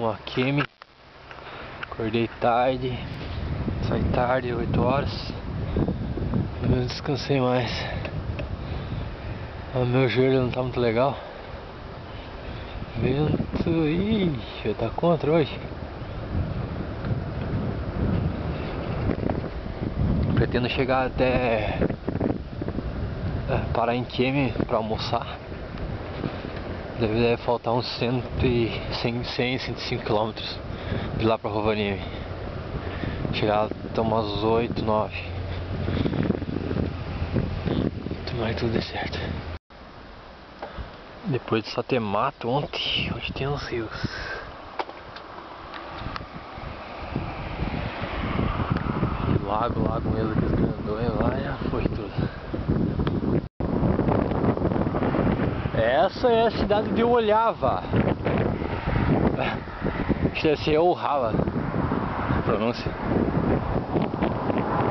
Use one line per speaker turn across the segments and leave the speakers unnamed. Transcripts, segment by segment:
uma Kemi. Acordei tarde, saí tarde, 8 horas. Não descansei mais. O meu joelho não tá muito legal. Vento, ixi, tá contra hoje. Pretendo chegar até parar em Kemi pra almoçar. Deve faltar uns 105 km de lá pra Rovaniemi. Chegar até umas 8, 9. Tomara que tudo dê certo. Depois de só ter mato ontem, hoje tem uns rios. Lago mesmo, aqueles grandões lá, já foi tudo. Essa é a cidade de Olhava. Acho que deve ser Olhava a pronúncia.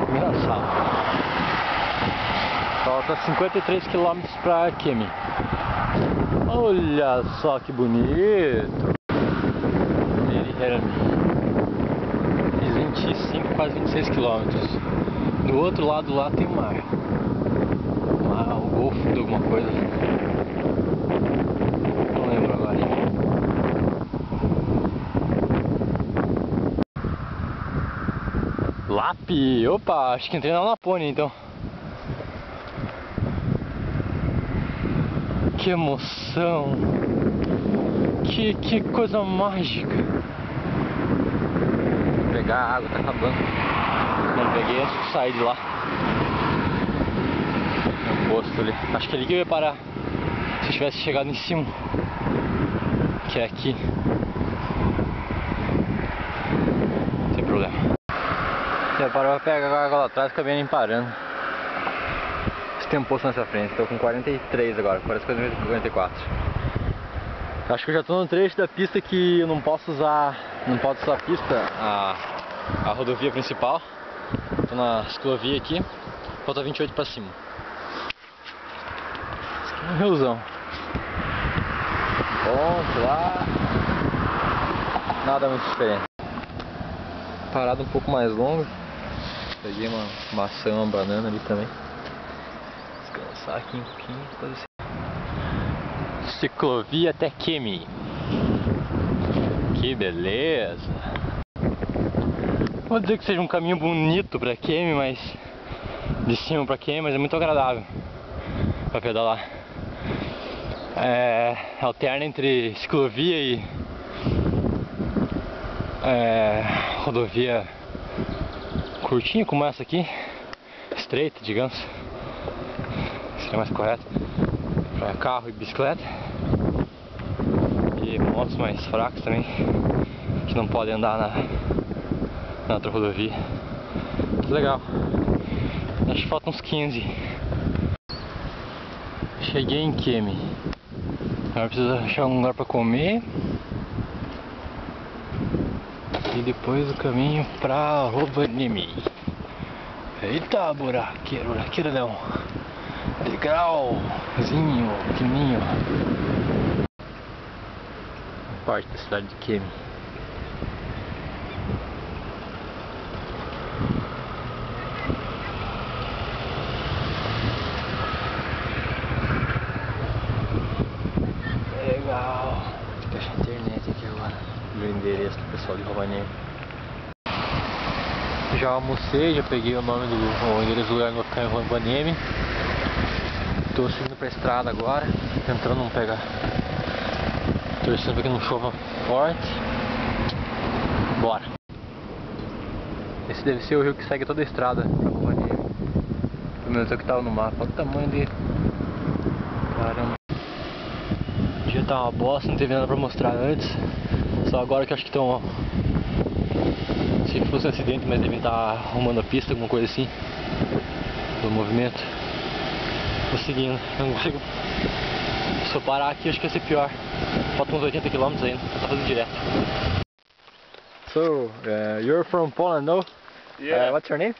Engraçado. Falta 53 km pra Kemi. Olha só que bonito. Fiz 25, quase 26 km. Do outro lado lá tem o mar. O golfo de alguma coisa. Não lembro agora. Lape! Opa, acho que entrei na Lapônia então. Que emoção! Que coisa mágica! Vou pegar a água, tá acabando. Não peguei antes de sair de lá. No posto ali. Acho que é ali que eu ia parar. Se eu tivesse chegado em cima. Que é aqui. Sem problema. Se eu parar pra pegar a água lá atrás, acabei nem parando. Tem um posto nessa frente, estou com 43 agora, parece que eu 44. Acho que eu já estou no trecho da pista que eu não posso usar a pista, a rodovia principal. Estou na ciclovia aqui, falta 28 para cima. Esse aqui é um riozão. Ponto lá, nada muito diferente. Parada um pouco mais longa, peguei uma maçã, uma banana ali também. Descansar aqui um pouquinho, depois assim. Ciclovia até Kemi. Que beleza! Vou dizer que seja um caminho bonito para Kemi, mas de cima para Kemi, mas é muito agradável para pedalar. Alterna entre ciclovia e rodovia curtinha como essa aqui, estreita, digamos. Seria mais correto para carro e bicicleta, e motos mais fracas também que não podem andar na outra rodovia. Muito legal. Acho que faltam uns 15. Cheguei em Kemi. Agora preciso achar um lugar para comer e depois o caminho para Rovaniemi. Eita, buraqueiro não. Degrauzinho, pequenininho. Parte da cidade de Kemi. Legal. Deixa a internet aqui agora. O endereço do pessoal de Rovaniemi. Já almocei, já peguei o endereço do lugar onde vou ficar em Rovaniemi. Estou seguindo para a estrada agora, tentando não pegar. Torcendo para que não chova forte. Bora. Esse deve ser o rio que segue toda a estrada para Rovaniemi. Pelo menos é o que estava no mapa. Olha o tamanho dele. Caramba. O dia tá uma bosta, não teve nada para mostrar antes. Só agora que acho que estão... Se fosse um acidente, mas devem estar arrumando a pista, alguma coisa assim. Do movimento. Tô seguindo, eu não consigo. Se eu parar aqui, acho que vai ser pior. Faltam uns 80 km ainda, tá fazendo direto. So, you're from Poland, no?
Yeah.
What's your name?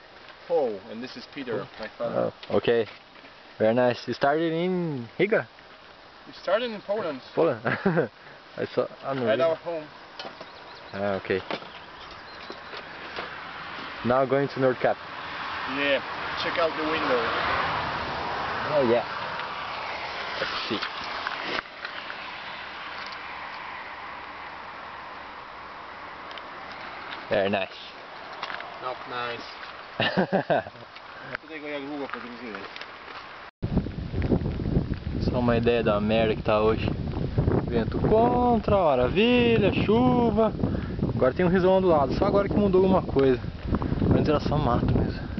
Paul, and this is Peter, my father.
Oh, okay. Very nice. You started in Riga?
We started in Poland.
Poland? I saw.
At our home.
Ah, okay. Now going to North Cap.
Yeah, check out the window.
Oh yeah. Let's see. Very nice.
Not nice. Tutaj go jak długo podróżujesz?
Só uma ideia da merda que tá hoje. Vento contra, maravilha, chuva. Agora tem um risolão do lado, só agora que mudou alguma coisa. Antes era só mato mesmo.